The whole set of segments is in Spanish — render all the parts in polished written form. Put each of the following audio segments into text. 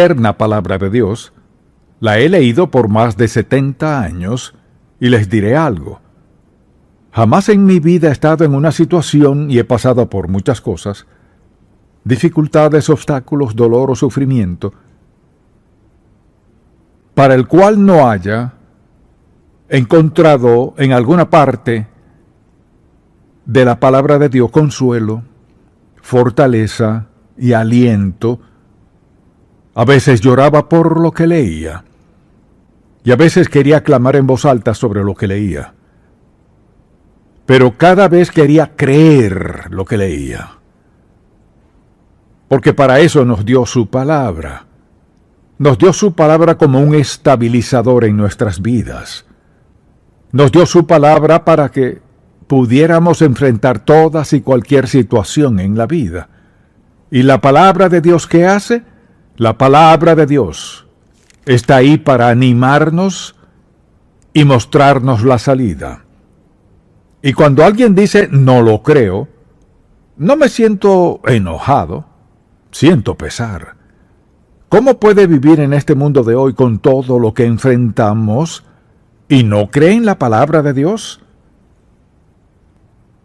eterna palabra de Dios. La he leído por más de 70 años y les diré algo. Jamás en mi vida he estado en una situación y he pasado por muchas cosas, dificultades, obstáculos, dolor o sufrimiento, para el cual no haya encontrado en alguna parte de la palabra de Dios consuelo, fortaleza y aliento. A veces lloraba por lo que leía y a veces quería clamar en voz alta sobre lo que leía. Pero cada vez quería creer lo que leía, porque para eso nos dio su palabra. Nos dio su palabra como un estabilizador en nuestras vidas. Nos dio su palabra para que pudiéramos enfrentar todas y cualquier situación en la vida. ¿Y la palabra de Dios qué hace? La palabra de Dios está ahí para animarnos y mostrarnos la salida. Y cuando alguien dice, no lo creo, no me siento enojado, siento pesar. ¿Cómo puede vivir en este mundo de hoy con todo lo que enfrentamos y no cree en la palabra de Dios?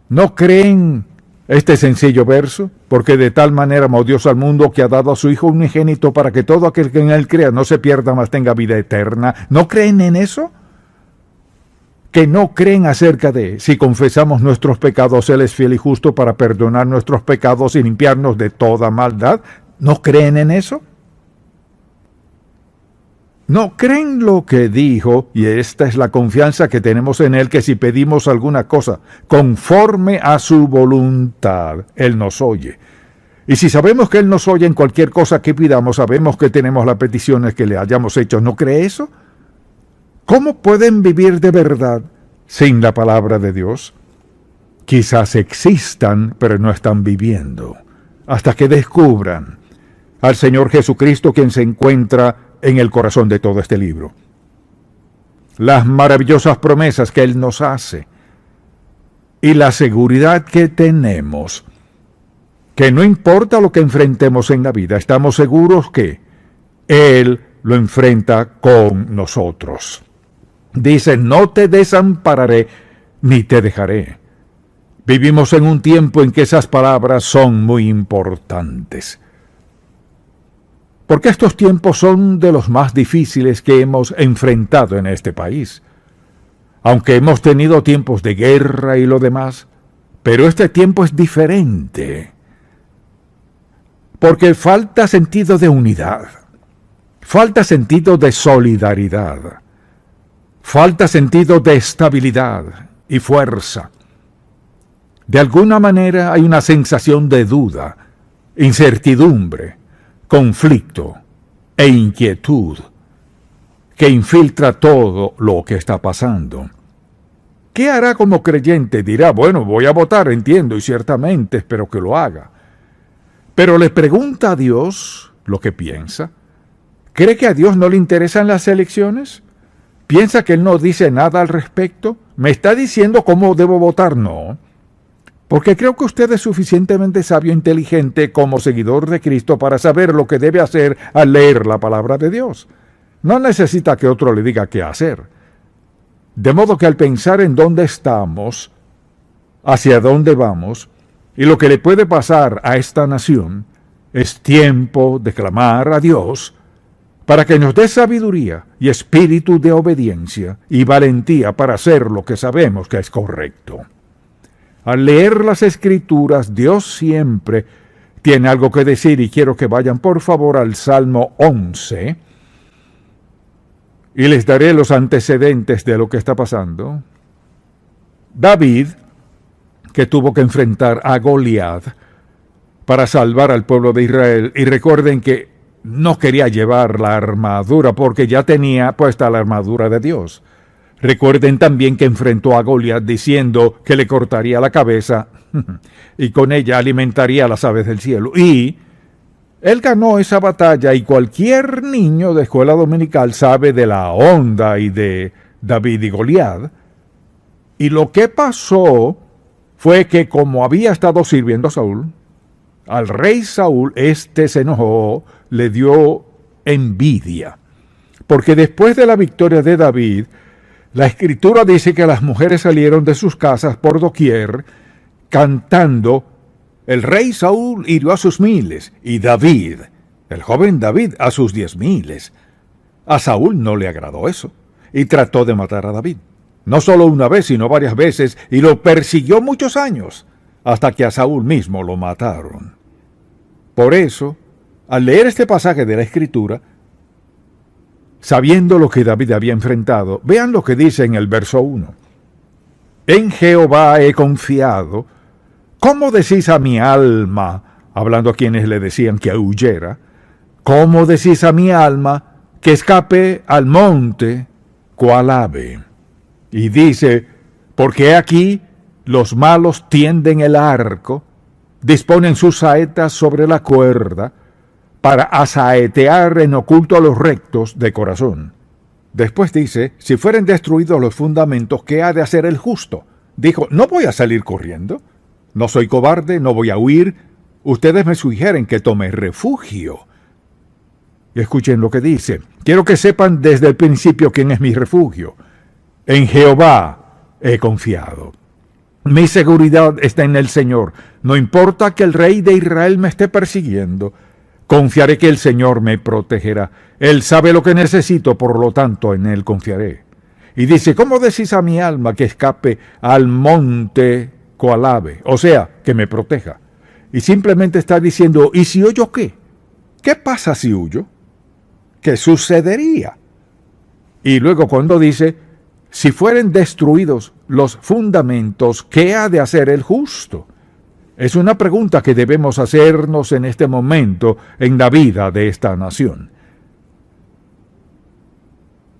¿No creen este sencillo verso? Porque de tal manera amó Dios al mundo que ha dado a su Hijo unigénito para que todo aquel que en él crea no se pierda, mas tenga vida eterna. ¿No creen en eso? Que no creen acerca de si confesamos nuestros pecados, Él es fiel y justo para perdonar nuestros pecados y limpiarnos de toda maldad. ¿No creen en eso? ¿No creen lo que dijo? Y esta es la confianza que tenemos en Él, que si pedimos alguna cosa conforme a su voluntad, Él nos oye. Y si sabemos que Él nos oye en cualquier cosa que pidamos, sabemos que tenemos las peticiones que le hayamos hecho. ¿No cree eso? ¿Cómo pueden vivir de verdad sin la palabra de Dios? Quizás existan, pero no están viviendo, hasta que descubran al Señor Jesucristo, quien se encuentra en el corazón de todo este libro. Las maravillosas promesas que Él nos hace y la seguridad que tenemos, que no importa lo que enfrentemos en la vida, estamos seguros que Él lo enfrenta con nosotros. Dice, no te desampararé ni te dejaré. Vivimos en un tiempo en que esas palabras son muy importantes, porque estos tiempos son de los más difíciles que hemos enfrentado en este país. Aunque hemos tenido tiempos de guerra y lo demás, pero este tiempo es diferente, porque falta sentido de unidad, falta sentido de solidaridad, falta sentido de estabilidad y fuerza. De alguna manera hay una sensación de duda, incertidumbre, conflicto e inquietud que infiltra todo lo que está pasando. ¿Qué hará como creyente? Dirá, bueno, voy a votar, entiendo, y ciertamente espero que lo haga. Pero le pregunta a Dios lo que piensa. ¿Cree que a Dios no le interesan las elecciones? ¿Piensa que Él no dice nada al respecto? ¿Me está diciendo cómo debo votar? No. Porque creo que usted es suficientemente sabio e inteligente como seguidor de Cristo para saber lo que debe hacer al leer la palabra de Dios. No necesita que otro le diga qué hacer. De modo que al pensar en dónde estamos, hacia dónde vamos, y lo que le puede pasar a esta nación, es tiempo de clamar a Dios para que nos dé sabiduría y espíritu de obediencia y valentía para hacer lo que sabemos que es correcto. Al leer las Escrituras, Dios siempre tiene algo que decir, y quiero que vayan por favor al Salmo 11, y les daré los antecedentes de lo que está pasando. David, que tuvo que enfrentar a Goliat para salvar al pueblo de Israel, y recuerden que no quería llevar la armadura porque ya tenía puesta la armadura de Dios. Recuerden también que enfrentó a Goliat diciendo que le cortaría la cabeza y con ella alimentaría a las aves del cielo. Y él ganó esa batalla, y cualquier niño de escuela dominical sabe de la onda y de David y Goliat. Y lo que pasó fue que, como había estado sirviendo a Saúl, al rey Saúl, se enojó, le dio envidia. Porque después de la victoria de David, la Escritura dice que las mujeres salieron de sus casas por doquier cantando: el rey Saúl hirió a sus 1000 y David, el joven David, a sus 10,000. A Saúl no le agradó eso y trató de matar a David. No solo una vez, sino varias veces, y lo persiguió muchos años, hasta que a Saúl mismo lo mataron. Por eso, al leer este pasaje de la Escritura, sabiendo lo que David había enfrentado, vean lo que dice en el verso 1. En Jehová he confiado. ¿Cómo decís a mi alma, hablando a quienes le decían que huyera, cómo decís a mi alma que escape al monte cual ave? Y dice: porque aquí los malos tienden el arco, disponen sus saetas sobre la cuerda, para asaetear en oculto a los rectos de corazón. Después dice: si fueren destruidos los fundamentos, ¿qué ha de hacer el justo? Dijo: no voy a salir corriendo, no soy cobarde, no voy a huir. Ustedes me sugieren que tome refugio. Y escuchen lo que dice: quiero que sepan desde el principio quién es mi refugio. En Jehová he confiado. Mi seguridad está en el Señor. No importa que el rey de Israel me esté persiguiendo. Confiaré que el Señor me protegerá. Él sabe lo que necesito, por lo tanto en Él confiaré. Y dice: ¿cómo decís a mi alma que escape al monte cual ave? O sea, que me proteja. Y simplemente está diciendo: ¿y si huyo qué? ¿Qué pasa si huyo? ¿Qué sucedería? Y luego cuando dice: si fueren destruidos los fundamentos, ¿qué ha de hacer el justo? Es una pregunta que debemos hacernos en este momento en la vida de esta nación.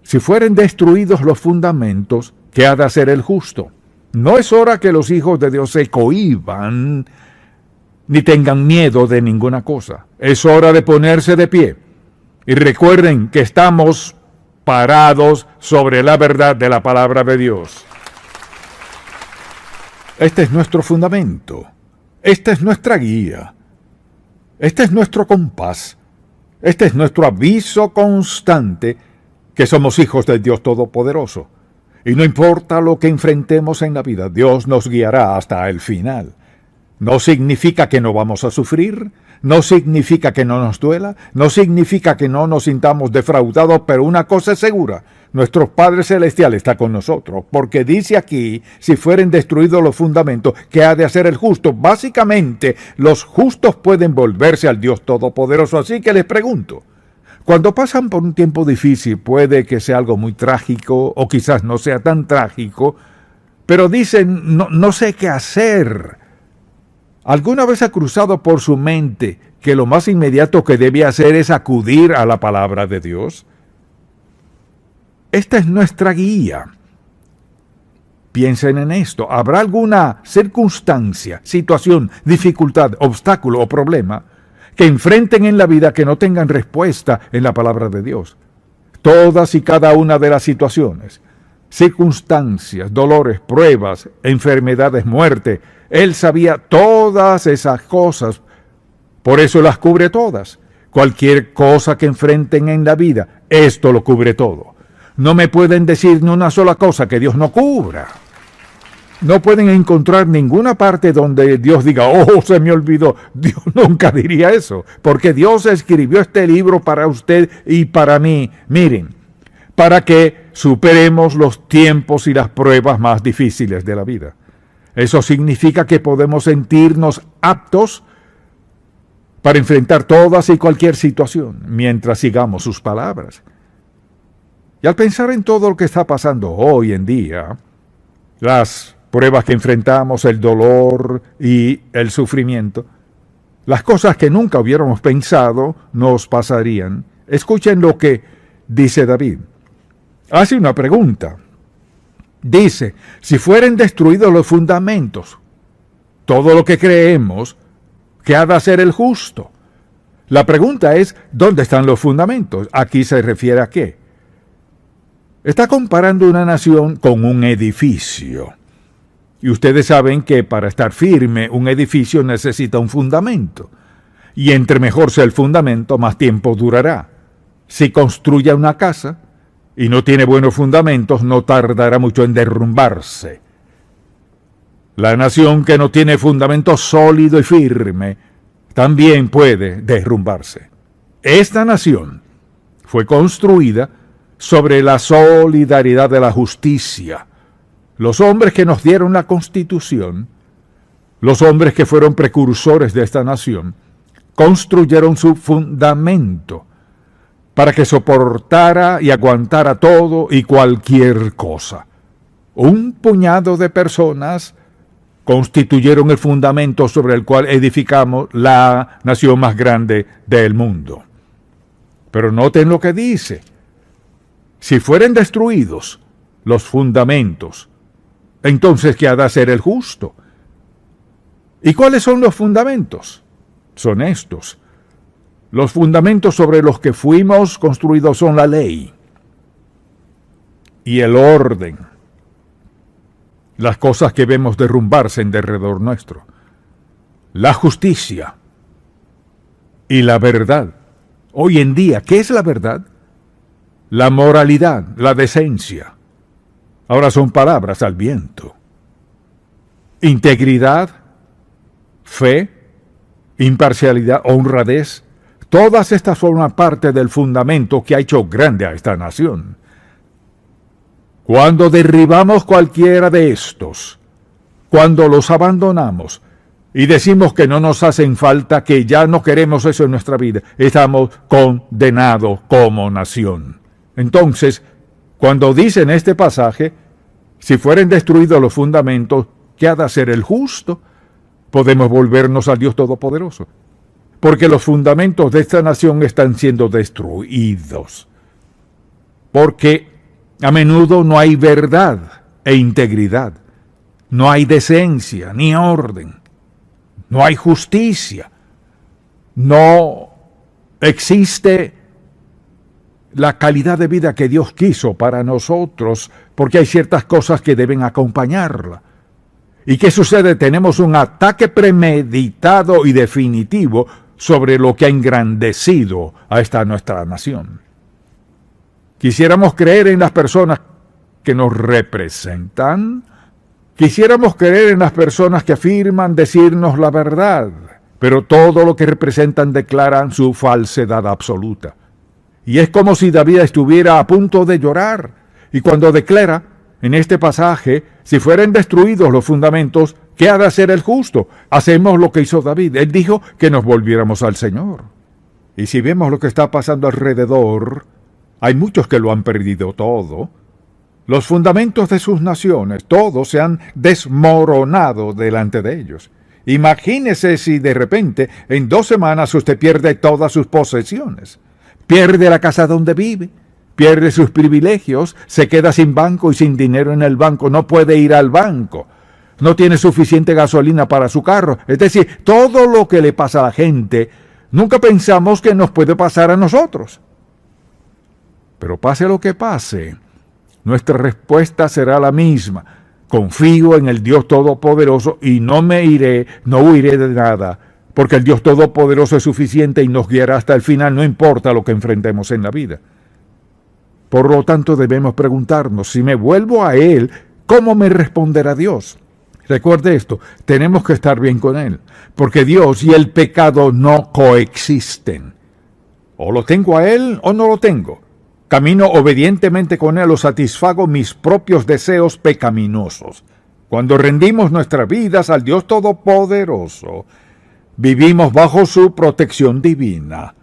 Si fueren destruidos los fundamentos, ¿qué ha de hacer el justo? No es hora que los hijos de Dios se cohíban ni tengan miedo de ninguna cosa. Es hora de ponerse de pie. Y recuerden que estamos parados sobre la verdad de la palabra de Dios. Este es nuestro fundamento. Esta es nuestra guía. Este es nuestro compás. Este es nuestro aviso constante que somos hijos del Dios Todopoderoso. Y no importa lo que enfrentemos en la vida, Dios nos guiará hasta el final. No significa que no vamos a sufrir, no significa que no nos duela, no significa que no nos sintamos defraudados, pero una cosa es segura: nuestro Padre Celestial está con nosotros, porque dice aquí: si fueren destruidos los fundamentos, ¿qué ha de hacer el justo? Básicamente, los justos pueden volverse al Dios Todopoderoso. Así que les pregunto, cuando pasan por un tiempo difícil, puede que sea algo muy trágico, o quizás no sea tan trágico, pero dicen: no sé qué hacer. ¿Alguna vez ha cruzado por su mente que lo más inmediato que debe hacer es acudir a la palabra de Dios? Esta es nuestra guía. Piensen en esto. ¿Habrá alguna circunstancia, situación, dificultad, obstáculo o problema que enfrenten en la vida que no tengan respuesta en la palabra de Dios? Todas y cada una de las situaciones, circunstancias, dolores, pruebas, enfermedades, muerte, Él sabía todas esas cosas, por eso las cubre todas. Cualquier cosa que enfrenten en la vida, esto lo cubre todo. No me pueden decir ni una sola cosa que Dios no cubra. No pueden encontrar ninguna parte donde Dios diga: oh, se me olvidó. Dios nunca diría eso, porque Dios escribió este libro para usted y para mí. Miren, para que superemos los tiempos y las pruebas más difíciles de la vida. Eso significa que podemos sentirnos aptos para enfrentar todas y cualquier situación mientras sigamos sus palabras. Y al pensar en todo lo que está pasando hoy en día, las pruebas que enfrentamos, el dolor y el sufrimiento, las cosas que nunca hubiéramos pensado nos pasarían. Escuchen lo que dice David. Hace una pregunta. Dice: si fueren destruidos los fundamentos, todo lo que creemos, ¿qué ha de hacer el justo? La pregunta es: ¿dónde están los fundamentos? Aquí se refiere a qué. Está comparando una nación con un edificio. Y ustedes saben que para estar firme, un edificio necesita un fundamento. Y entre mejor sea el fundamento, más tiempo durará. Si construye una casa y no tiene buenos fundamentos, no tardará mucho en derrumbarse. La nación que no tiene fundamento sólido y firme también puede derrumbarse. Esta nación fue construida sobre la solidaridad de la justicia. Los hombres que nos dieron la Constitución, los hombres que fueron precursores de esta nación, construyeron su fundamento para que soportara y aguantara todo y cualquier cosa. Un puñado de personas constituyeron el fundamento sobre el cual edificamos la nación más grande del mundo. Pero noten lo que dice. Si fueren destruidos los fundamentos, entonces ¿qué ha de hacer el justo? ¿Y cuáles son los fundamentos? Son estos. Los fundamentos sobre los que fuimos construidos son la ley y el orden. Las cosas que vemos derrumbarse en derredor nuestro. La justicia y la verdad. Hoy en día, ¿qué es la verdad? La moralidad, la decencia. Ahora son palabras al viento. Integridad, fe, imparcialidad, honradez. Todas estas forman parte del fundamento que ha hecho grande a esta nación. Cuando derribamos cualquiera de estos, cuando los abandonamos y decimos que no nos hacen falta, que ya no queremos eso en nuestra vida, estamos condenados como nación. Entonces, cuando dice en este pasaje, si fueren destruidos los fundamentos, ¿qué ha de hacer el justo? Podemos volvernos al Dios Todopoderoso, porque los fundamentos de esta nación están siendo destruidos. Porque a menudo no hay verdad e integridad, no hay decencia ni orden, no hay justicia, no existe la calidad de vida que Dios quiso para nosotros, porque hay ciertas cosas que deben acompañarla. ¿Y qué sucede? Tenemos un ataque premeditado y definitivo sobre lo que ha engrandecido a esta nuestra nación. Quisiéramos creer en las personas que nos representan. Quisiéramos creer en las personas que afirman decirnos la verdad, pero todo lo que representan declaran su falsedad absoluta. Y es como si David estuviera a punto de llorar. Y cuando declara en este pasaje, si fueren destruidos los fundamentos, ¿qué ha de hacer el justo? Hacemos lo que hizo David. Él dijo que nos volviéramos al Señor. Y si vemos lo que está pasando alrededor, hay muchos que lo han perdido todo. Los fundamentos de sus naciones, todos se han desmoronado delante de ellos. Imagínese si de repente, en 2 semanas, usted pierde todas sus posesiones. Pierde la casa donde vive, pierde sus privilegios, se queda sin banco y sin dinero en el banco, no puede ir al banco, no tiene suficiente gasolina para su carro. Es decir, todo lo que le pasa a la gente, nunca pensamos que nos puede pasar a nosotros. Pero pase lo que pase, nuestra respuesta será la misma. Confío en el Dios Todopoderoso y no huiré de nada, porque el Dios Todopoderoso es suficiente y nos guiará hasta el final, no importa lo que enfrentemos en la vida. Por lo tanto, debemos preguntarnos, si me vuelvo a Él, ¿cómo me responderá Dios? Recuerde esto, tenemos que estar bien con Él, porque Dios y el pecado no coexisten. O lo tengo a Él o no lo tengo. Camino obedientemente con Él o satisfago mis propios deseos pecaminosos. Cuando rendimos nuestras vidas al Dios Todopoderoso, vivimos bajo su protección divina.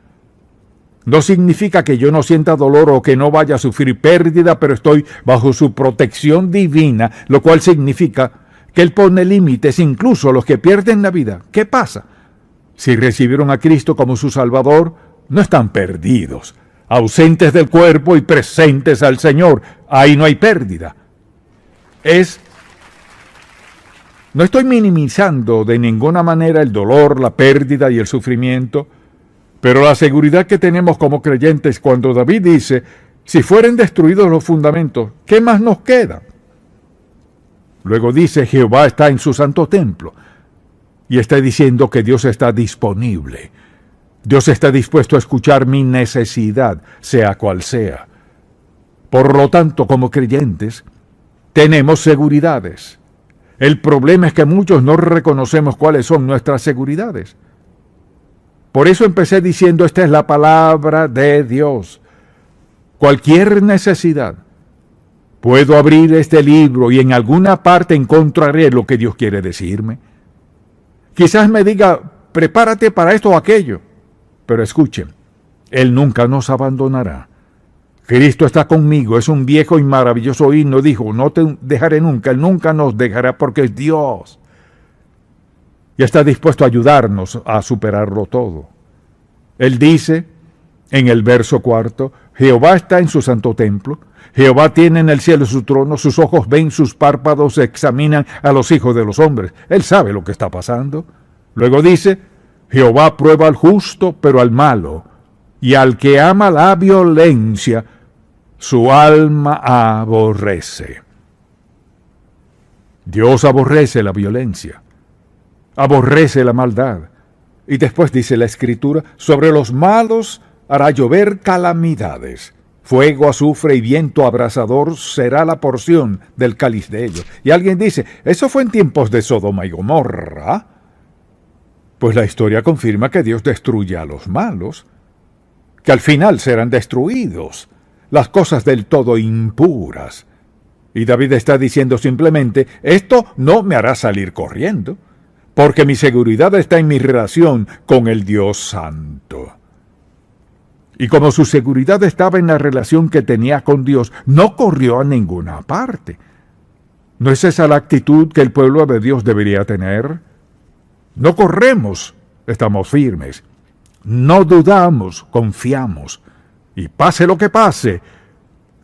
No significa que yo no sienta dolor o que no vaya a sufrir pérdida, pero estoy bajo su protección divina, lo cual significa que Él pone límites incluso a los que pierden la vida. ¿Qué pasa? Si recibieron a Cristo como su Salvador, no están perdidos, ausentes del cuerpo y presentes al Señor. Ahí no hay pérdida. No estoy minimizando de ninguna manera el dolor, la pérdida y el sufrimiento, pero la seguridad que tenemos como creyentes cuando David dice, si fueren destruidos los fundamentos, ¿qué más nos queda? Luego dice, Jehová está en su santo templo, y está diciendo que Dios está disponible. Dios está dispuesto a escuchar mi necesidad, sea cual sea. Por lo tanto, como creyentes, tenemos seguridades. El problema es que muchos no reconocemos cuáles son nuestras seguridades. Por eso empecé diciendo, esta es la palabra de Dios. Cualquier necesidad, puedo abrir este libro y en alguna parte encontraré lo que Dios quiere decirme. Quizás me diga, prepárate para esto o aquello. Pero escuchen, Él nunca nos abandonará. Cristo está conmigo, es un viejo y maravilloso himno, dijo, no te dejaré nunca, Él nunca nos dejará porque es Dios. Y está dispuesto a ayudarnos a superarlo todo. Él dice, en el verso 4, Jehová está en su santo templo, Jehová tiene en el cielo su trono, sus ojos ven, sus párpados examinan a los hijos de los hombres. Él sabe lo que está pasando. Luego dice, Jehová prueba al justo, pero al malo, y al que ama la violencia, su alma aborrece. Dios aborrece la violencia, aborrece la maldad. Y después dice la Escritura, sobre los malos hará llover calamidades. Fuego, azufre y viento abrasador será la porción del cáliz de ellos. Y alguien dice, ¿eso fue en tiempos de Sodoma y Gomorra? Pues la historia confirma que Dios destruye a los malos, que al final serán destruidos, las cosas del todo impuras. Y David está diciendo simplemente, esto no me hará salir corriendo, porque mi seguridad está en mi relación con el Dios Santo. Y como su seguridad estaba en la relación que tenía con Dios, no corrió a ninguna parte. ¿No es esa la actitud que el pueblo de Dios debería tener? No corremos, estamos firmes. No dudamos, confiamos. Y pase lo que pase,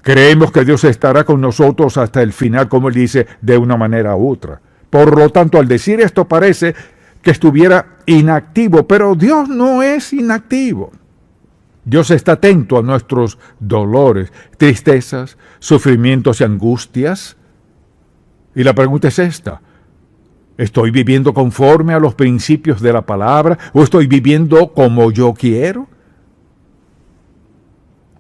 creemos que Dios estará con nosotros hasta el final, como Él dice, de una manera u otra. Por lo tanto, al decir esto parece que estuviera inactivo, pero Dios no es inactivo. Dios está atento a nuestros dolores, tristezas, sufrimientos y angustias. Y la pregunta es esta: ¿estoy viviendo conforme a los principios de la palabra o estoy viviendo como yo quiero?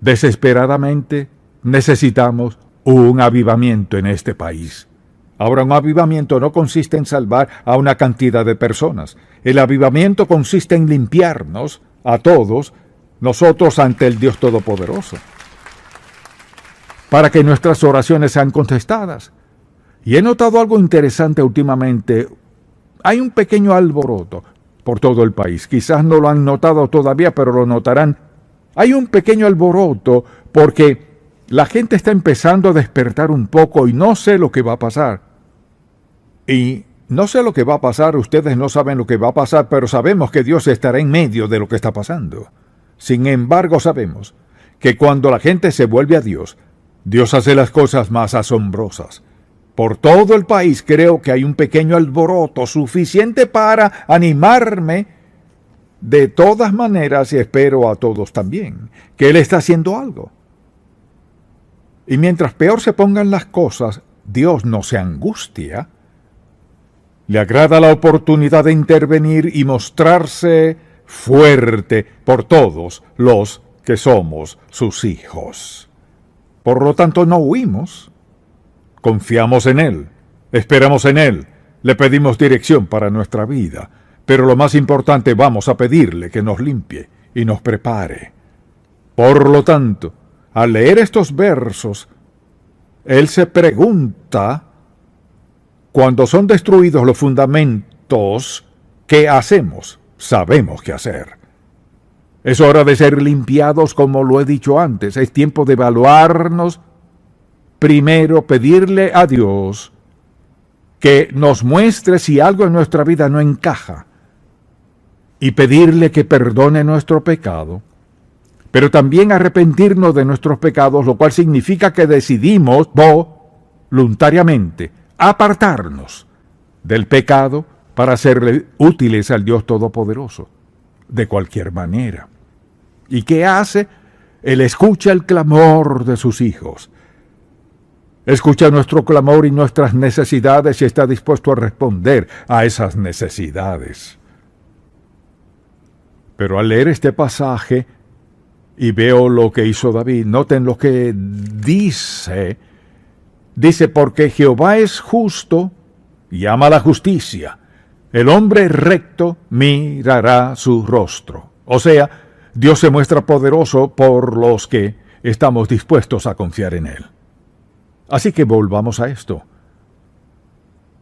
Desesperadamente necesitamos un avivamiento en este país. Ahora, un avivamiento no consiste en salvar a una cantidad de personas. El avivamiento consiste en limpiarnos a todos nosotros ante el Dios Todopoderoso, para que nuestras oraciones sean contestadas. Y he notado algo interesante últimamente. Hay un pequeño alboroto por todo el país. Quizás no lo han notado todavía, pero lo notarán. Hay un pequeño alboroto porque la gente está empezando a despertar un poco y no sé lo que va a pasar. Y no sé lo que va a pasar, ustedes no saben lo que va a pasar, pero sabemos que Dios estará en medio de lo que está pasando. Sin embargo, sabemos que cuando la gente se vuelve a Dios, Dios hace las cosas más asombrosas. Por todo el país creo que hay un pequeño alboroto suficiente para animarme de todas maneras, y espero a todos también, que Él está haciendo algo. Y mientras peor se pongan las cosas, Dios no se angustia. Le agrada la oportunidad de intervenir y mostrarse fuerte por todos los que somos sus hijos. Por lo tanto, no huimos. Confiamos en Él, esperamos en Él, le pedimos dirección para nuestra vida, pero lo más importante, vamos a pedirle que nos limpie y nos prepare. Por lo tanto, al leer estos versos, Él se pregunta, cuando son destruidos los fundamentos, ¿qué hacemos? Sabemos qué hacer. Es hora de ser limpiados, como lo he dicho antes. Es tiempo de evaluarnos. Primero, pedirle a Dios que nos muestre si algo en nuestra vida no encaja y pedirle que perdone nuestro pecado, pero también arrepentirnos de nuestros pecados, lo cual significa que decidimos voluntariamente apartarnos del pecado para serle útiles al Dios Todopoderoso, de cualquier manera. ¿Y qué hace? Él escucha el clamor de sus hijos. Escucha nuestro clamor y nuestras necesidades y está dispuesto a responder a esas necesidades. Pero al leer este pasaje y veo lo que hizo David, noten lo que dice. Dice, porque Jehová es justo y ama la justicia. El hombre recto mirará su rostro. O sea, Dios se muestra poderoso por los que estamos dispuestos a confiar en Él. Así que volvamos a esto.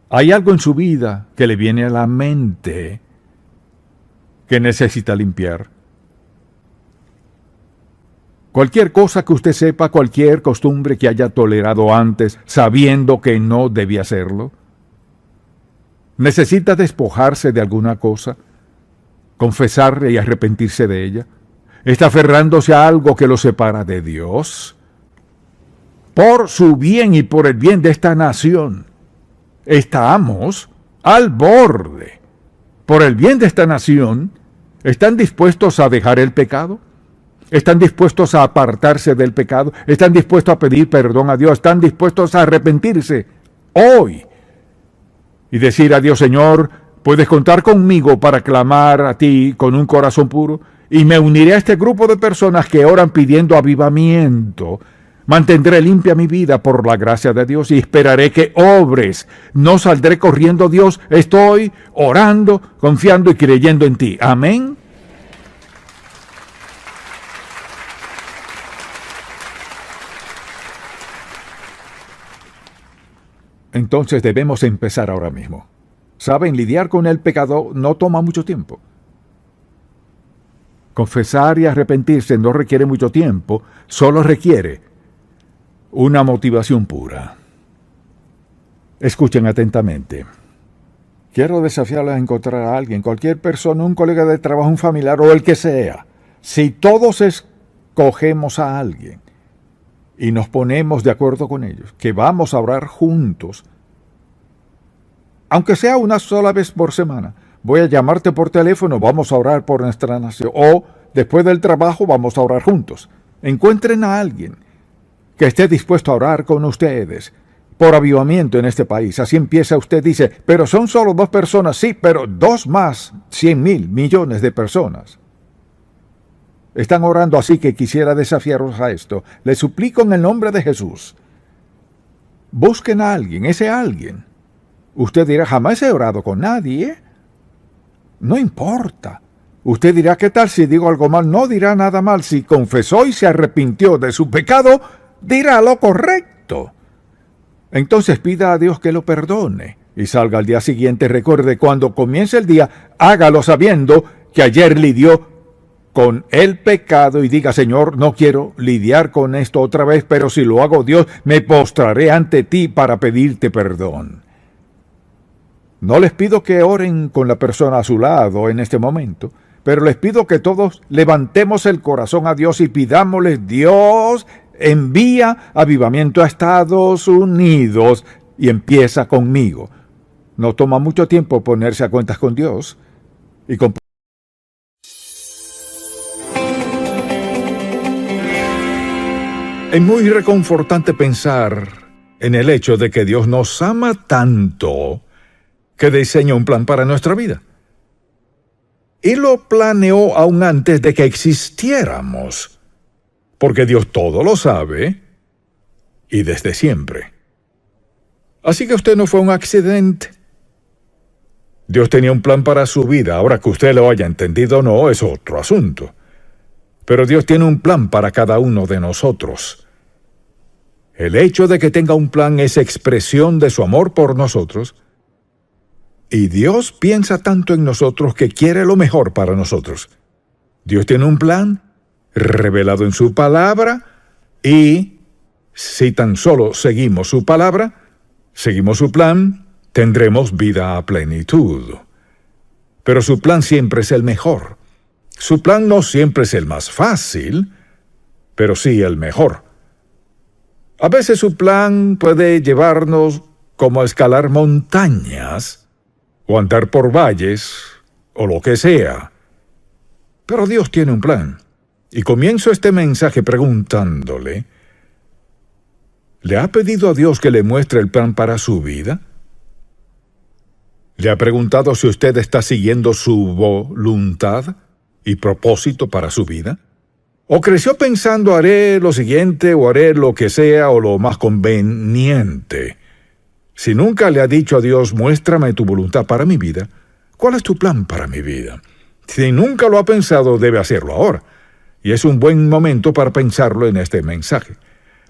¿Hay algo en su vida que le viene a la mente que necesita limpiar? Cualquier cosa que usted sepa, cualquier costumbre que haya tolerado antes, sabiendo que no debía hacerlo. ¿Necesita despojarse de alguna cosa? ¿Confesarle y arrepentirse de ella? ¿Está aferrándose a algo que lo separa de Dios? Por su bien y por el bien de esta nación, estamos al borde. Por el bien de esta nación, ¿están dispuestos a dejar el pecado? ¿Están dispuestos a apartarse del pecado? ¿Están dispuestos a pedir perdón a Dios? ¿Están dispuestos a arrepentirse hoy? Y decir a Dios, Señor, puedes contar conmigo para clamar a ti con un corazón puro. Y me uniré a este grupo de personas que oran pidiendo avivamiento. Mantendré limpia mi vida por la gracia de Dios y esperaré que obres. No saldré corriendo, Dios. Estoy orando, confiando y creyendo en ti. Amén. Entonces debemos empezar ahora mismo. Saben, lidiar con el pecado no toma mucho tiempo. Confesar y arrepentirse no requiere mucho tiempo, solo requiere una motivación pura. Escuchen atentamente. Quiero desafiarles a encontrar a alguien, cualquier persona, un colega de trabajo, un familiar o el que sea. Si todos escogemos a alguien y nos ponemos de acuerdo con ellos, que vamos a orar juntos, aunque sea una sola vez por semana, voy a llamarte por teléfono, vamos a orar por nuestra nación, o después del trabajo vamos a orar juntos. Encuentren a alguien que esté dispuesto a orar con ustedes por avivamiento en este país. Así empieza usted, dice, pero son solo 2 personas, sí, pero 2 más 100,000 millones de personas están orando, así que quisiera desafiarlos a esto. Les suplico en el nombre de Jesús, busquen a alguien, ese alguien. Usted dirá, jamás he orado con nadie. No importa. Usted dirá, ¿qué tal si digo algo mal? No dirá nada mal. Si confesó y se arrepintió de su pecado, dirá lo correcto. Entonces pida a Dios que lo perdone y salga al día siguiente. Recuerde, cuando comience el día, hágalo sabiendo que ayer lidió con el pecado y diga, Señor, no quiero lidiar con esto otra vez, pero si lo hago, Dios, me postraré ante ti para pedirte perdón. No les pido que oren con la persona a su lado en este momento, pero les pido que todos levantemos el corazón a Dios y pidámosle, Dios, envía avivamiento a Estados Unidos y empieza conmigo. No toma mucho tiempo ponerse a cuentas con Dios y con... Es muy reconfortante pensar en el hecho de que Dios nos ama tanto que diseñó un plan para nuestra vida. Y lo planeó aún antes de que existiéramos, porque Dios todo lo sabe y desde siempre. Así que usted no fue un accidente. Dios tenía un plan para su vida. Ahora que usted lo haya entendido o no, es otro asunto. Pero Dios tiene un plan para cada uno de nosotros. El hecho de que tenga un plan es expresión de su amor por nosotros. Y Dios piensa tanto en nosotros que quiere lo mejor para nosotros. Dios tiene un plan revelado en su palabra y si tan solo seguimos su palabra, seguimos su plan, tendremos vida a plenitud. Pero su plan siempre es el mejor. Su plan no siempre es el más fácil, pero sí el mejor. A veces su plan puede llevarnos como a escalar montañas, o andar por valles, o lo que sea. Pero Dios tiene un plan. Y comienzo este mensaje preguntándole, ¿le ha pedido a Dios que le muestre el plan para su vida? ¿Le ha preguntado si usted está siguiendo su voluntad? y propósito para su vida? ¿O creció pensando haré lo siguiente o haré lo que sea o lo más conveniente? Si nunca le ha dicho a Dios, muéstrame tu voluntad para mi vida, ¿cuál es tu plan para mi vida? Si nunca lo ha pensado, debe hacerlo ahora. Y es un buen momento para pensarlo en este mensaje.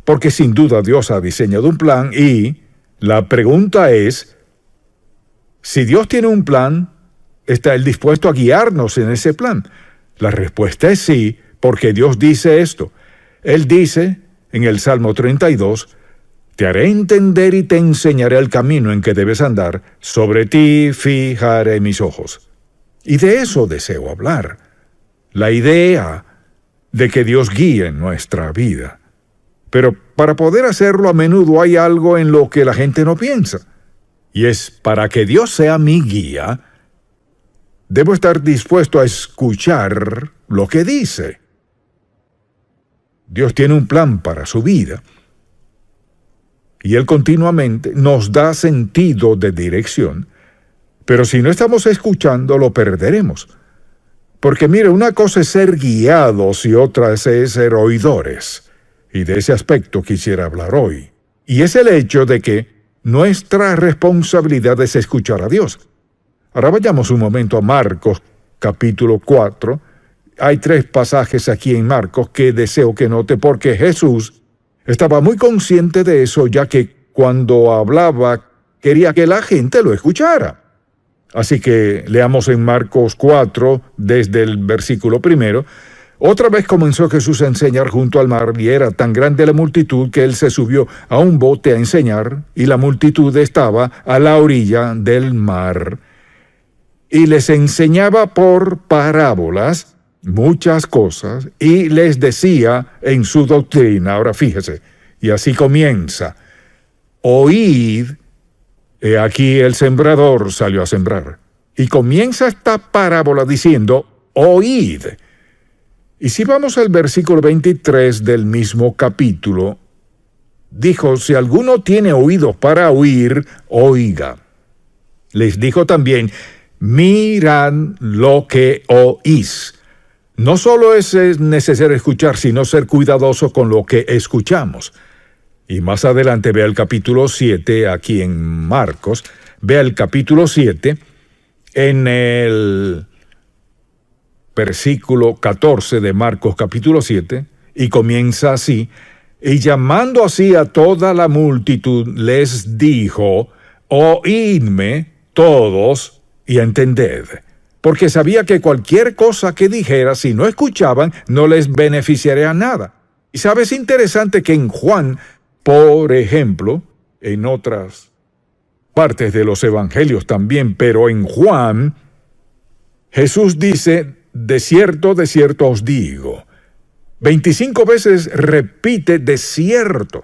Porque sin duda Dios ha diseñado un plan y la pregunta es, si Dios tiene un plan, ¿está Él dispuesto a guiarnos en ese plan? La respuesta es sí, porque Dios dice esto. Él dice en el Salmo 32, te haré entender y te enseñaré el camino en que debes andar, sobre ti fijaré mis ojos. Y de eso deseo hablar. La idea de que Dios guíe nuestra vida. Pero para poder hacerlo a menudo hay algo en lo que la gente no piensa. Y es para que Dios sea mi guía, debo estar dispuesto a escuchar lo que dice. Dios tiene un plan para su vida. Y Él continuamente nos da sentido de dirección. Pero si no estamos escuchando, lo perderemos. Porque mire, una cosa es ser guiados y otra es ser oidores. Y de ese aspecto quisiera hablar hoy. Y es el hecho de que nuestra responsabilidad es escuchar a Dios. Ahora vayamos un momento a Marcos, capítulo 4. Hay 3 pasajes aquí en Marcos que deseo que note porque Jesús estaba muy consciente de eso, ya que cuando hablaba quería que la gente lo escuchara. Así que leamos en Marcos 4, desde el versículo 1. Otra vez comenzó Jesús a enseñar junto al mar, y era tan grande la multitud que él se subió a un bote a enseñar, y la multitud estaba a la orilla del mar. Y les enseñaba por parábolas muchas cosas, y les decía en su doctrina, ahora fíjese, y así comienza, oíd, he aquí el sembrador salió a sembrar. Y comienza esta parábola diciendo, oíd. Y si vamos al versículo 23 del mismo capítulo, dijo, si alguno tiene oídos para oír, oiga. Les dijo también, mirad lo que oís. No solo es necesario escuchar, sino ser cuidadoso con lo que escuchamos. Y más adelante vea el capítulo 7, aquí en Marcos, vea el capítulo 7, en el versículo 14 de Marcos capítulo 7, y comienza así, y llamando así a toda la multitud, les dijo, oídme todos y entended, porque sabía que cualquier cosa que dijera, si no escuchaban, no les beneficiaría nada. Y sabes, interesante que en Juan, por ejemplo, en otras partes de los evangelios también, pero en Juan, Jesús dice, de cierto os digo. 25 veces repite de cierto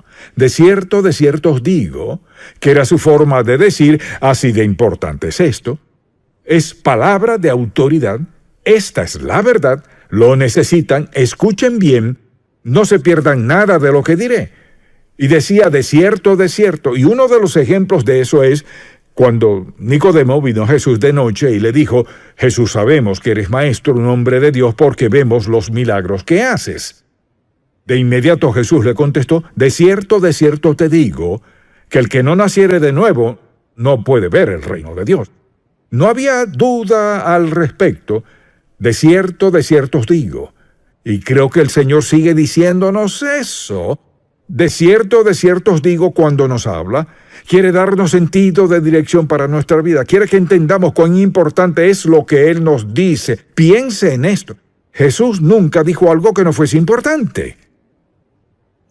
os digo, que era su forma de decir, así de importante es esto. Es palabra de autoridad, esta es la verdad, lo necesitan, escuchen bien, no se pierdan nada de lo que diré. Y decía de cierto, y uno de los ejemplos de eso es cuando Nicodemo vino a Jesús de noche y le dijo, Jesús, sabemos que eres maestro, un hombre de Dios, porque vemos los milagros que haces. De inmediato Jesús le contestó, de cierto te digo, que el que no naciere de nuevo no puede ver el reino de Dios. No había duda al respecto, de cierto os digo. Y creo que el Señor sigue diciéndonos eso. De cierto os digo cuando nos habla, quiere darnos sentido de dirección para nuestra vida, quiere que entendamos cuán importante es lo que Él nos dice. Piense en esto. Jesús nunca dijo algo que no fuese importante.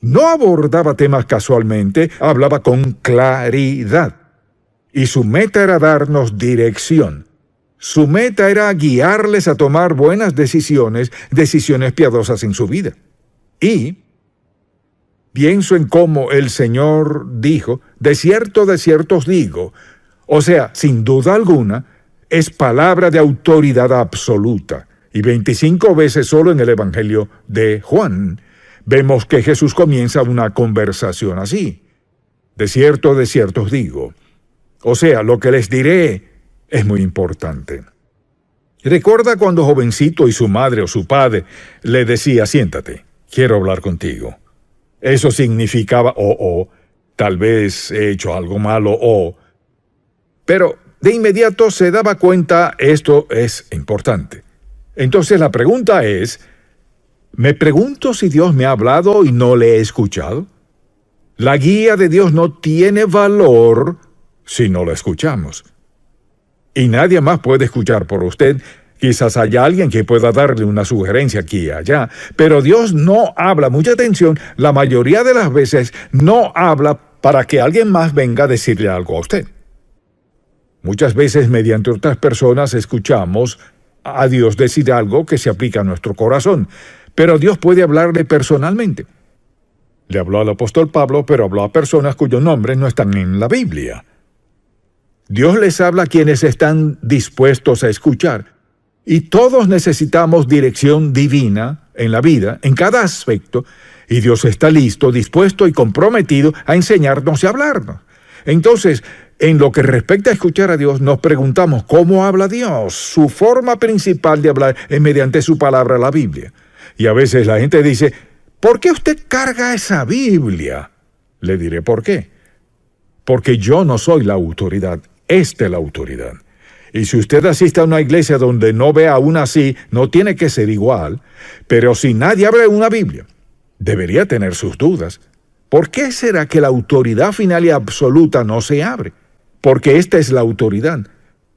No abordaba temas casualmente, hablaba con claridad. Y su meta era darnos dirección. Su meta era guiarles a tomar buenas decisiones piadosas en su vida. Y pienso en cómo el Señor dijo, de cierto os digo. O sea, sin duda alguna, es palabra de autoridad absoluta. Y 25 veces solo en el Evangelio de Juan vemos que Jesús comienza una conversación así. De cierto os digo. O sea, lo que les diré es muy importante. ¿Recuerda cuando jovencito y su madre o su padre le decía, siéntate, quiero hablar contigo? Eso significaba, tal vez he hecho algo malo, pero de inmediato se daba cuenta, esto es importante. Entonces la pregunta es, ¿me pregunto si Dios me ha hablado y no le he escuchado? La guía de Dios no tiene valor si no la escuchamos. Y nadie más puede escuchar por usted. Quizás haya alguien que pueda darle una sugerencia aquí y allá, pero Dios no habla, mucha atención, la mayoría de las veces no habla para que alguien más venga a decirle algo a usted. Muchas veces mediante otras personas escuchamos a Dios decir algo que se aplica a nuestro corazón, pero Dios puede hablarle personalmente. Le habló al apóstol Pablo, pero habló a personas cuyos nombres no están en la Biblia. Dios les habla a quienes están dispuestos a escuchar. Y todos necesitamos dirección divina en la vida, en cada aspecto, y Dios está listo, dispuesto y comprometido a enseñarnos y hablarnos. Entonces, en lo que respecta a escuchar a Dios, nos preguntamos cómo habla Dios. Su forma principal de hablar es mediante su palabra, la Biblia. Y a veces la gente dice, ¿por qué usted carga esa Biblia? Le diré, ¿por qué? Porque yo no soy la autoridad, esta es la autoridad. Y si usted asiste a una iglesia donde no ve aún así, no tiene que ser igual. Pero si nadie abre una Biblia, debería tener sus dudas. ¿Por qué será que la autoridad final y absoluta no se abre? Porque esta es la autoridad.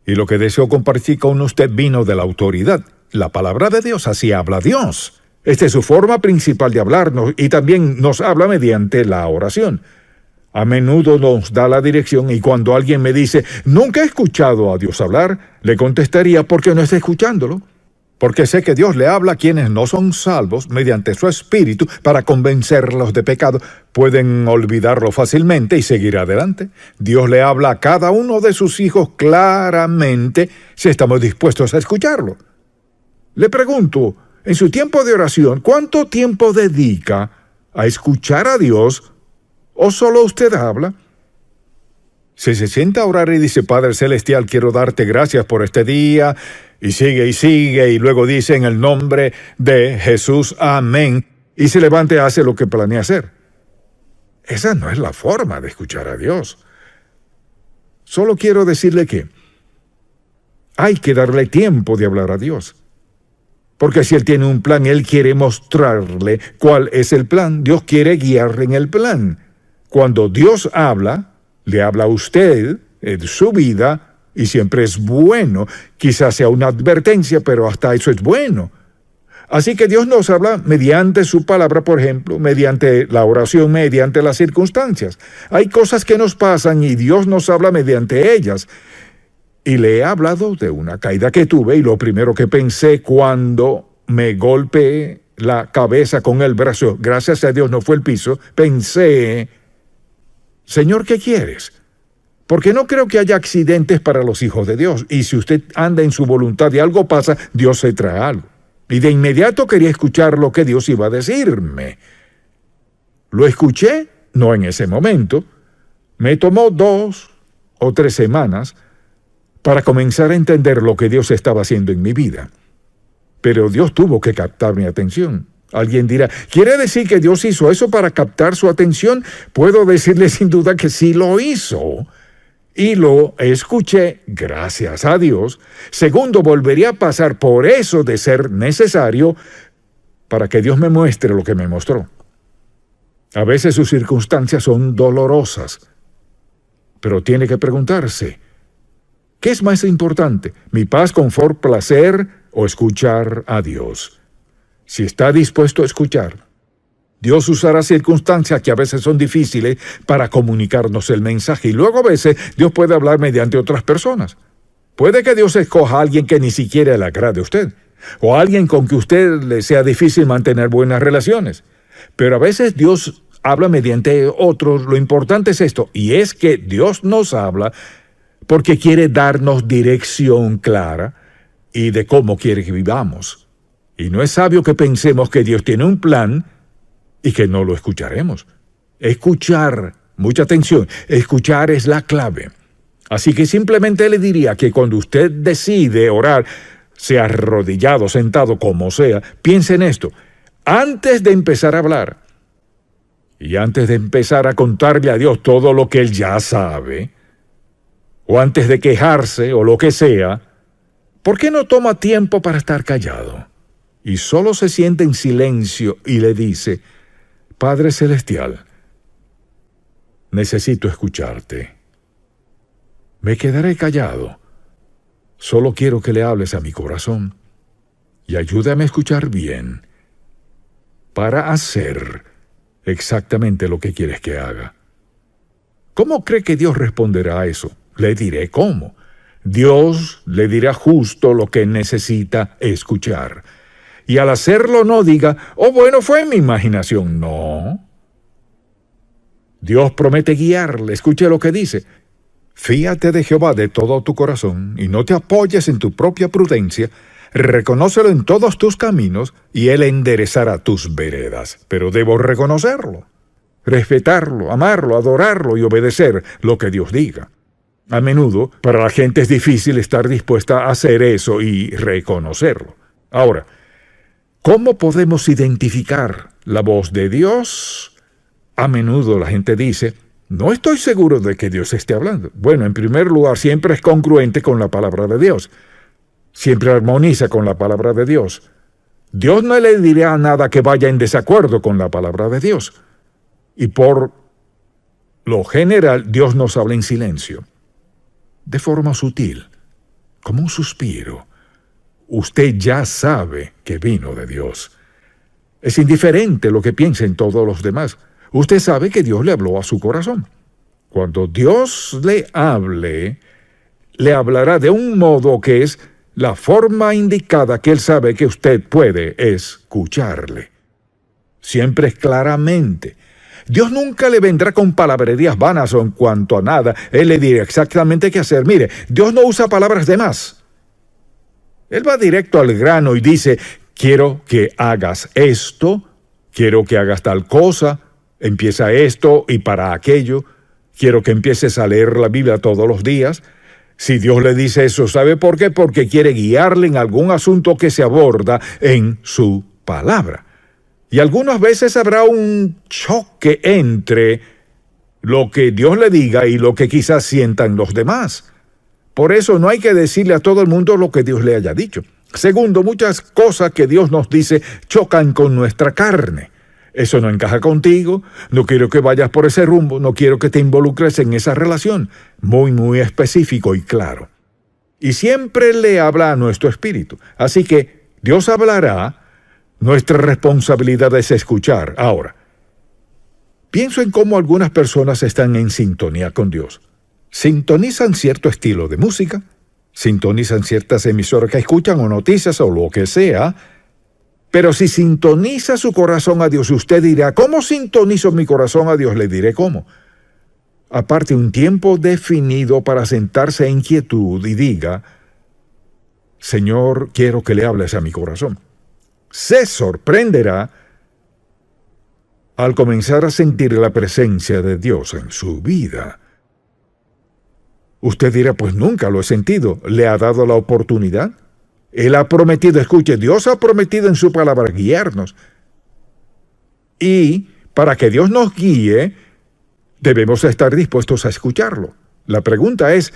Y lo que deseo compartir con usted vino de la autoridad. La palabra de Dios, así habla Dios. Esta es su forma principal de hablarnos y también nos habla mediante la oración. A menudo nos da la dirección y cuando alguien me dice, nunca he escuchado a Dios hablar, le contestaría, ¿por qué no está escuchándolo? Porque sé que Dios le habla a quienes no son salvos mediante su espíritu para convencerlos de pecado. Pueden olvidarlo fácilmente y seguir adelante. Dios le habla a cada uno de sus hijos claramente si estamos dispuestos a escucharlo. Le pregunto, en su tiempo de oración, ¿cuánto tiempo dedica a escuchar a Dios? ¿O solo usted habla? Si se sienta a orar y dice, Padre Celestial, quiero darte gracias por este día, y sigue, y luego dice en el nombre de Jesús, amén, y se levanta y hace lo que planea hacer. Esa no es la forma de escuchar a Dios. Solo quiero decirle que hay que darle tiempo de hablar a Dios. Porque si Él tiene un plan, Él quiere mostrarle cuál es el plan. Dios quiere guiarle en el plan. Cuando Dios habla, le habla a usted en su vida y siempre es bueno. Quizás sea una advertencia, pero hasta eso es bueno. Así que Dios nos habla mediante su palabra, por ejemplo, mediante la oración, mediante las circunstancias. Hay cosas que nos pasan y Dios nos habla mediante ellas. Y le he hablado de una caída que tuve y lo primero que pensé cuando me golpeé la cabeza con el brazo, gracias a Dios no fue el piso, pensé, Señor, ¿qué quieres? Porque no creo que haya accidentes para los hijos de Dios. Y si usted anda en su voluntad y algo pasa, Dios se trae algo. Y de inmediato quería escuchar lo que Dios iba a decirme. Lo escuché, no en ese momento. Me tomó 2 o 3 semanas para comenzar a entender lo que Dios estaba haciendo en mi vida. Pero Dios tuvo que captar mi atención. Alguien dirá, ¿quiere decir que Dios hizo eso para captar su atención? Puedo decirle sin duda que sí lo hizo. Y lo escuché, gracias a Dios. Segundo, volvería a pasar por eso de ser necesario para que Dios me muestre lo que me mostró. A veces sus circunstancias son dolorosas, pero tiene que preguntarse, ¿qué es más importante? ¿Mi paz, confort, placer o escuchar a Dios? Si está dispuesto a escuchar, Dios usará circunstancias que a veces son difíciles para comunicarnos el mensaje. Y luego a veces Dios puede hablar mediante otras personas. Puede que Dios escoja a alguien que ni siquiera le agrade a usted, o a alguien con que usted le sea difícil mantener buenas relaciones. Pero a veces Dios habla mediante otros. Lo importante es esto, y es que Dios nos habla porque quiere darnos dirección clara y de cómo quiere que vivamos. Y no es sabio que pensemos que Dios tiene un plan y que no lo escucharemos. Escuchar, mucha atención, escuchar es la clave. Así que simplemente le diría que cuando usted decide orar, sea arrodillado, sentado, como sea, piense en esto. Antes de empezar a hablar, y antes de empezar a contarle a Dios todo lo que Él ya sabe, o antes de quejarse o lo que sea, ¿por qué no toma tiempo para estar callado? Y solo se siente en silencio y le dice: Padre Celestial, necesito escucharte. Me quedaré callado. Solo quiero que le hables a mi corazón y ayúdame a escuchar bien para hacer exactamente lo que quieres que haga. ¿Cómo cree que Dios responderá a eso? Le diré cómo. Dios le dirá justo lo que necesita escuchar. Y al hacerlo no diga: oh, bueno, fue mi imaginación. No. Dios promete guiarle. Escuche lo que dice: fíate de Jehová de todo tu corazón y no te apoyes en tu propia prudencia. Reconócelo en todos tus caminos y Él enderezará tus veredas. Pero debo reconocerlo, respetarlo, amarlo, adorarlo y obedecer lo que Dios diga. A menudo, para la gente es difícil estar dispuesta a hacer eso y reconocerlo. Ahora, ¿cómo podemos identificar la voz de Dios? A menudo la gente dice: no estoy seguro de que Dios esté hablando. Bueno, en primer lugar, siempre es congruente con la palabra de Dios. Siempre armoniza con la palabra de Dios. Dios no le dirá nada que vaya en desacuerdo con la palabra de Dios. Y por lo general, Dios nos habla en silencio, de forma sutil, como un suspiro. Usted ya sabe que vino de Dios. Es indiferente lo que piensen todos los demás. Usted sabe que Dios le habló a su corazón. Cuando Dios le hable, le hablará de un modo que es la forma indicada que Él sabe que usted puede escucharle. Siempre es claramente. Dios nunca le vendrá con palabrerías vanas o en cuanto a nada. Él le dirá exactamente qué hacer. Mire, Dios no usa palabras de más. Él va directo al grano y dice: quiero que hagas esto, quiero que hagas tal cosa, empieza esto y para aquello, quiero que empieces a leer la Biblia todos los días. Si Dios le dice eso, ¿sabe por qué? Porque quiere guiarle en algún asunto que se aborda en su palabra. Y algunas veces habrá un choque entre lo que Dios le diga y lo que quizás sientan los demás. Por eso no hay que decirle a todo el mundo lo que Dios le haya dicho. Segundo, muchas cosas que Dios nos dice chocan con nuestra carne. Eso no encaja contigo, no quiero que vayas por ese rumbo, no quiero que te involucres en esa relación. Muy específico y claro. Y siempre le habla a nuestro espíritu. Así que Dios hablará, nuestra responsabilidad es escuchar. Ahora, pienso en cómo algunas personas están en sintonía con Dios. Sintonizan cierto estilo de música, sintonizan ciertas emisoras que escuchan o noticias o lo que sea. Pero si sintoniza su corazón a Dios, usted dirá: ¿cómo sintonizo mi corazón a Dios? Le diré cómo. Aparte un tiempo definido para sentarse en quietud y diga: Señor, quiero que le hables a mi corazón. Se sorprenderá al comenzar a sentir la presencia de Dios en su vida. Usted dirá: pues nunca lo he sentido. ¿Le ha dado la oportunidad? Él ha prometido, escuche, Dios ha prometido en su palabra guiarnos. Y para que Dios nos guíe, debemos estar dispuestos a escucharlo. La pregunta es: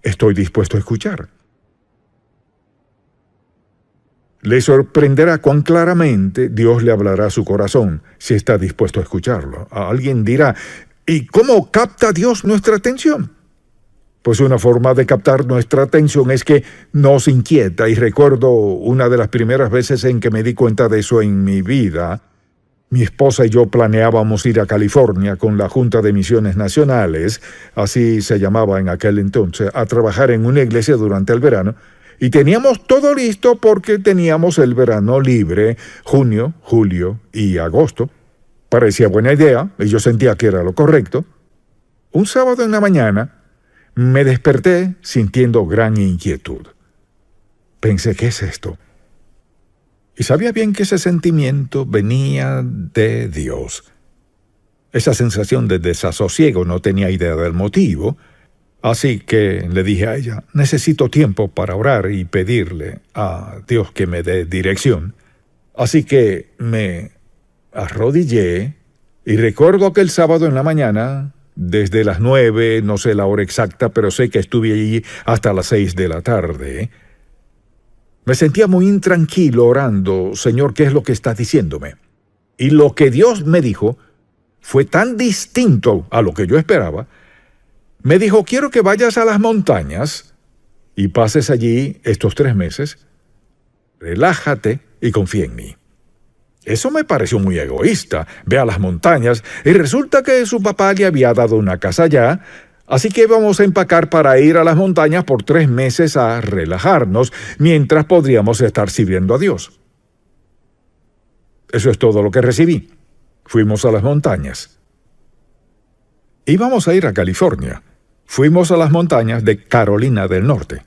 ¿estoy dispuesto a escuchar? Le sorprenderá cuán claramente Dios le hablará a su corazón si está dispuesto a escucharlo. Alguien dirá: ¿y cómo capta Dios nuestra atención? Pues una forma de captar nuestra atención es que nos inquieta, y recuerdo una de las primeras veces en que me di cuenta de eso en mi vida. Mi esposa y yo planeábamos ir a California con la Junta de Misiones Nacionales, así se llamaba en aquel entonces, a trabajar en una iglesia durante el verano, y teníamos todo listo porque teníamos el verano libre, junio, julio y agosto. Parecía buena idea, y yo sentía que era lo correcto. Un sábado en la mañana, me desperté sintiendo gran inquietud. Pensé: ¿qué es esto? Y sabía bien que ese sentimiento venía de Dios. Esa sensación de desasosiego, no tenía idea del motivo, Así que le dije a ella, necesito tiempo para orar y pedirle a Dios que me dé dirección. Así que me arrodillé y recuerdo aquel sábado en la mañana, desde las 9, no sé la hora exacta, pero sé que estuve allí hasta las 6 de la tarde. Me sentía muy intranquilo orando, Señor, ¿qué es lo que estás diciéndome? Y lo que Dios me dijo fue tan distinto a lo que yo esperaba. Me dijo, quiero que vayas a las montañas y pases allí estos 3 meses. Relájate y confía en mí. Eso me pareció muy egoísta. Ve a las montañas y resulta que su papá le había dado una casa allá, así que íbamos a empacar para ir a las montañas por 3 meses a relajarnos, mientras podríamos estar sirviendo a Dios. Eso es todo lo que recibí. Fuimos a las montañas. Íbamos a ir a California. Fuimos a las montañas de Carolina del Norte.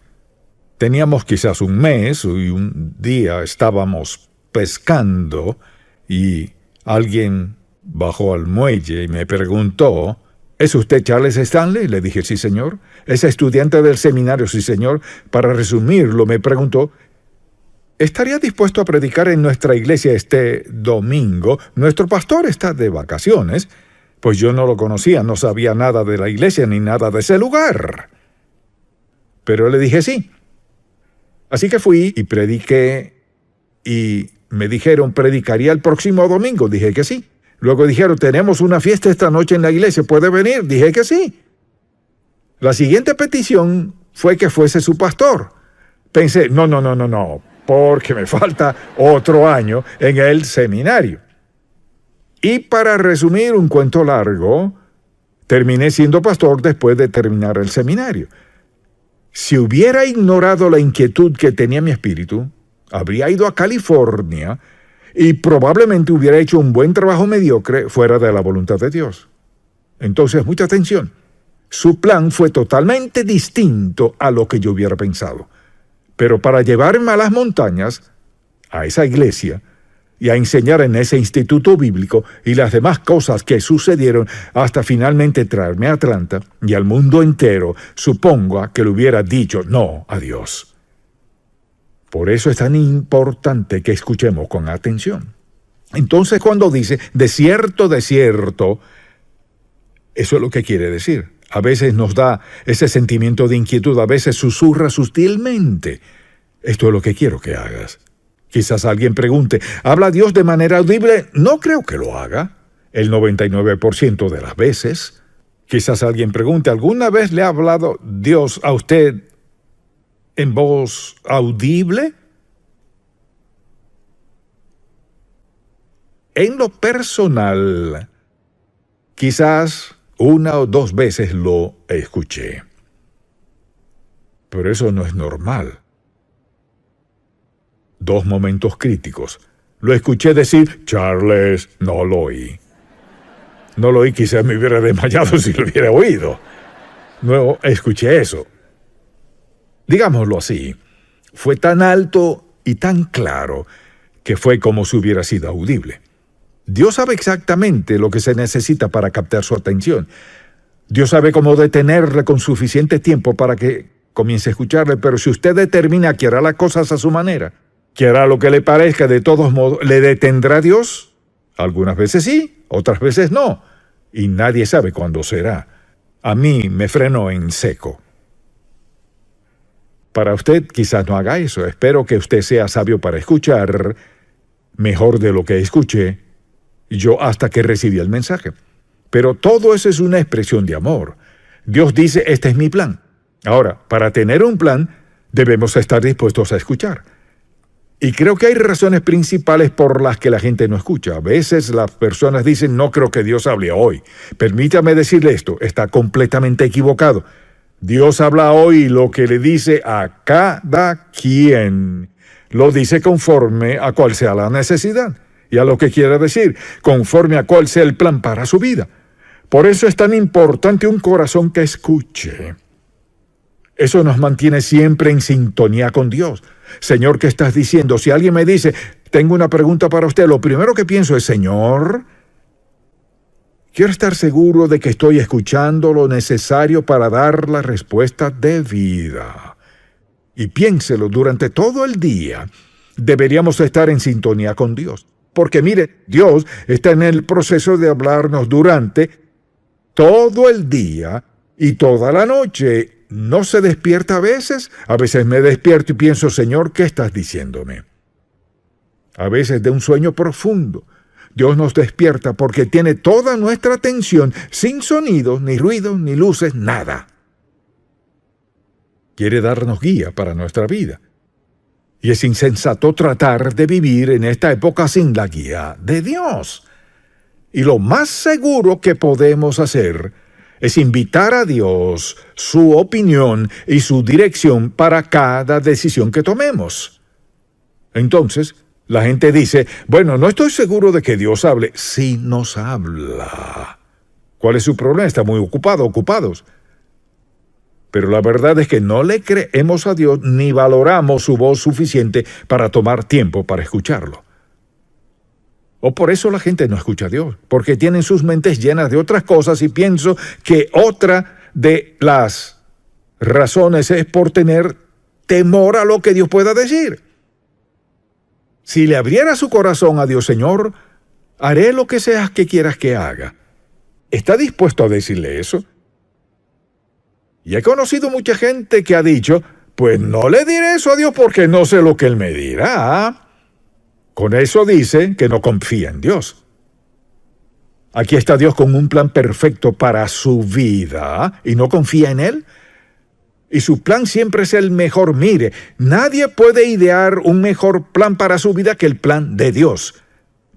Teníamos quizás un mes y un día estábamos pescando y alguien bajó al muelle y me preguntó, ¿es usted Charles Stanley? Le dije, sí, señor. ¿Es estudiante del seminario? Sí, señor. Para resumirlo, me preguntó, ¿estaría dispuesto a predicar en nuestra iglesia este domingo? Nuestro pastor está de vacaciones. Pues yo no lo conocía, no sabía nada de la iglesia ni nada de ese lugar. Pero le dije sí. Así que fui y prediqué y me dijeron, ¿predicaría el próximo domingo? Dije que sí. Luego dijeron, tenemos una fiesta esta noche en la iglesia, ¿puede venir? Dije que sí. La siguiente petición fue que fuese su pastor. Pensé, no, porque me falta otro año en el seminario. Y para resumir un cuento largo, terminé siendo pastor después de terminar el seminario. Si hubiera ignorado la inquietud que tenía mi espíritu, habría ido a California y probablemente hubiera hecho un buen trabajo mediocre fuera de la voluntad de Dios. Entonces, mucha atención. Su plan fue totalmente distinto a lo que yo hubiera pensado. Pero para llevarme a las montañas, a esa iglesia, y a enseñar en ese instituto bíblico y las demás cosas que sucedieron hasta finalmente traerme a Atlanta y al mundo entero, supongo que le hubiera dicho no a Dios. Por eso es tan importante que escuchemos con atención. Entonces, cuando dice, de cierto, eso es lo que quiere decir. A veces nos da ese sentimiento de inquietud, a veces susurra sutilmente. Esto es lo que quiero que hagas. Quizás alguien pregunte, ¿habla Dios de manera audible? No creo que lo haga, el 99% de las veces. Quizás alguien pregunte, ¿alguna vez le ha hablado Dios a usted en voz audible? En lo personal, quizás 1 o 2 veces lo escuché. Pero eso no es normal. 2 momentos críticos. Lo escuché decir, Charles, no lo oí. No lo oí, quizás me hubiera desmayado si lo hubiera oído. No escuché eso. Digámoslo así, fue tan alto y tan claro que fue como si hubiera sido audible. Dios sabe exactamente lo que se necesita para captar su atención. Dios sabe cómo detenerle con suficiente tiempo para que comience a escucharle, pero si usted determina que hará las cosas a su manera, que hará lo que le parezca, de todos modos, ¿le detendrá Dios? Algunas veces sí, otras veces no, y nadie sabe cuándo será. A mí me frenó en seco. Para usted quizás no haga eso. Espero que usted sea sabio para escuchar mejor de lo que escuché yo hasta que recibí el mensaje. Pero todo eso es una expresión de amor. Dios dice, este es mi plan. Ahora, para tener un plan, debemos estar dispuestos a escuchar. Y creo que hay razones principales por las que la gente no escucha. A veces las personas dicen, no creo que Dios hable hoy. Permítame decirle esto, está completamente equivocado. Dios habla hoy lo que le dice a cada quien. Lo dice conforme a cuál sea la necesidad. Y a lo que quiere decir, conforme a cuál sea el plan para su vida. Por eso es tan importante un corazón que escuche. Eso nos mantiene siempre en sintonía con Dios. Señor, ¿qué estás diciendo? Si alguien me dice, tengo una pregunta para usted, lo primero que pienso es, Señor, Quiero estar seguro de que estoy escuchando lo necesario para dar la respuesta debida. Y piénselo, durante todo el día deberíamos estar en sintonía con Dios. Porque mire, Dios está en el proceso de hablarnos durante todo el día y toda la noche. ¿No se despierta a veces? A veces me despierto y pienso, Señor, ¿qué estás diciéndome? A veces de un sueño profundo. Dios nos despierta porque tiene toda nuestra atención, sin sonidos, ni ruidos, ni luces, nada. Quiere darnos guía para nuestra vida. Y es insensato tratar de vivir en esta época sin la guía de Dios. Y lo más seguro que podemos hacer es invitar a Dios, su opinión y su dirección para cada decisión que tomemos. Entonces, la gente dice, bueno, no estoy seguro de que Dios hable. Sí nos habla. ¿Cuál es su problema? Está muy ocupados. Pero la verdad es que no le creemos a Dios ni valoramos su voz suficiente para tomar tiempo para escucharlo. O por eso la gente no escucha a Dios, porque tienen sus mentes llenas de otras cosas y pienso que otra de las razones es por tener temor a lo que Dios pueda decir. Si le abriera su corazón a Dios, Señor, haré lo que sea que quieras que haga. ¿Está dispuesto a decirle eso? Y he conocido mucha gente que ha dicho, pues no le diré eso a Dios porque no sé lo que Él me dirá. Con eso dice que no confía en Dios. Aquí está Dios con un plan perfecto para su vida y no confía en Él. Y su plan siempre es el mejor. Mire, nadie puede idear un mejor plan para su vida que el plan de Dios.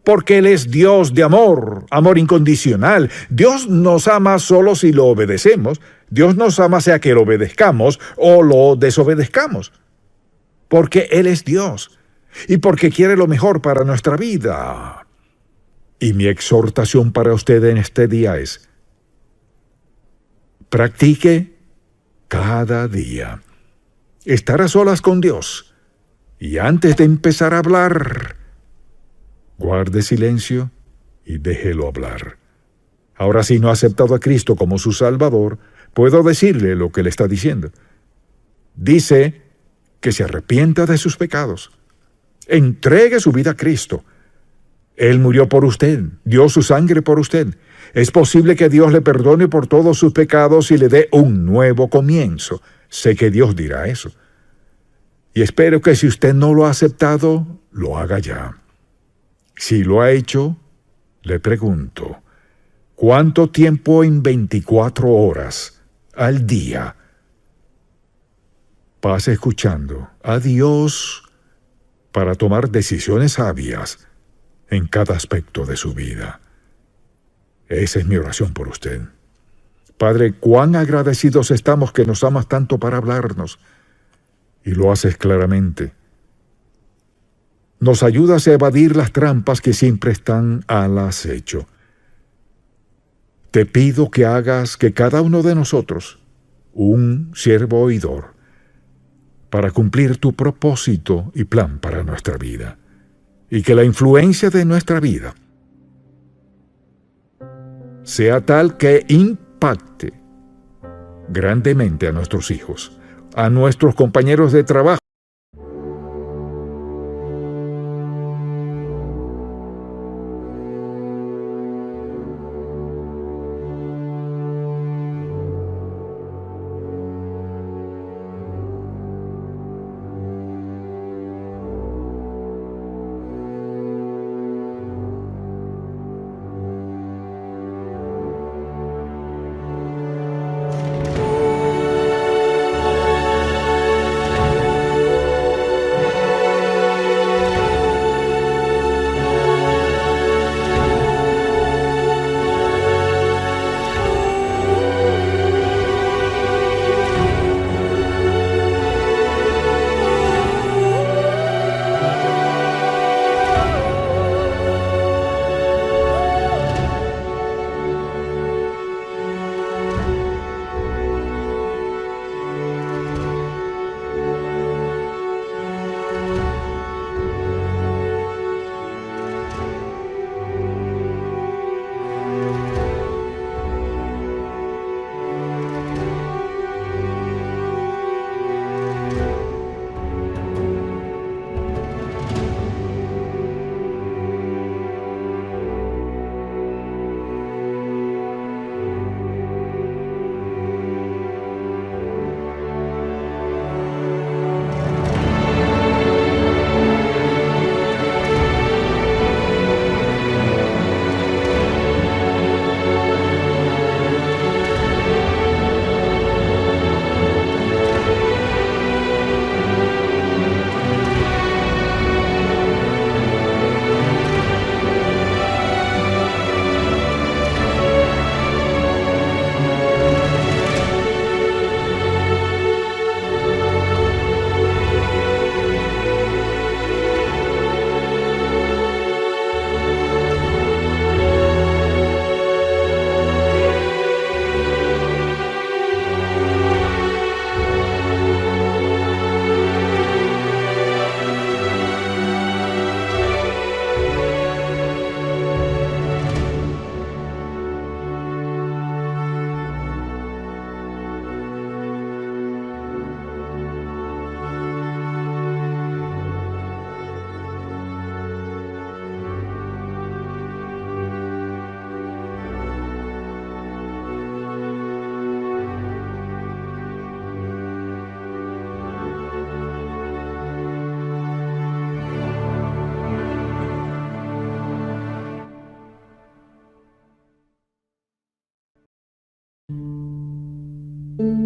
Porque Él es Dios de amor, amor incondicional. Dios nos ama solo si lo obedecemos. Dios nos ama sea que lo obedezcamos o lo desobedezcamos. Porque Él es Dios. Y porque quiere lo mejor para nuestra vida. Y mi exhortación para usted en este día es, practique cada día estar a solas con Dios. Y antes de empezar a hablar, guarde silencio y déjelo hablar. Ahora, si no ha aceptado a Cristo como su Salvador, puedo decirle lo que le está diciendo. Dice que se arrepienta de sus pecados. Entregue su vida a Cristo. Él murió por usted, dio su sangre por usted. Es posible que Dios le perdone por todos sus pecados y le dé un nuevo comienzo. Sé que Dios dirá eso. Y espero que si usted no lo ha aceptado, lo haga ya. Si lo ha hecho, le pregunto, ¿cuánto tiempo en 24 horas al día pasa escuchando a Dios para tomar decisiones sabias en cada aspecto de su vida? Esa es mi oración por usted. Padre, cuán agradecidos estamos que nos amas tanto para hablarnos, y lo haces claramente. Nos ayudas a evadir las trampas que siempre están al acecho. Te pido que hagas que cada uno de nosotros, un siervo oidor, para cumplir tu propósito y plan para nuestra vida, y que la influencia de nuestra vida sea tal que impacte grandemente a nuestros hijos, a nuestros compañeros de trabajo, Thank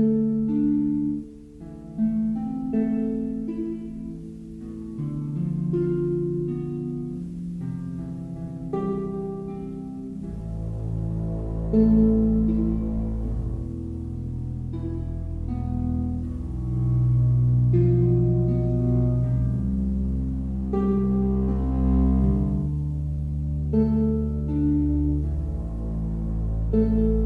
you.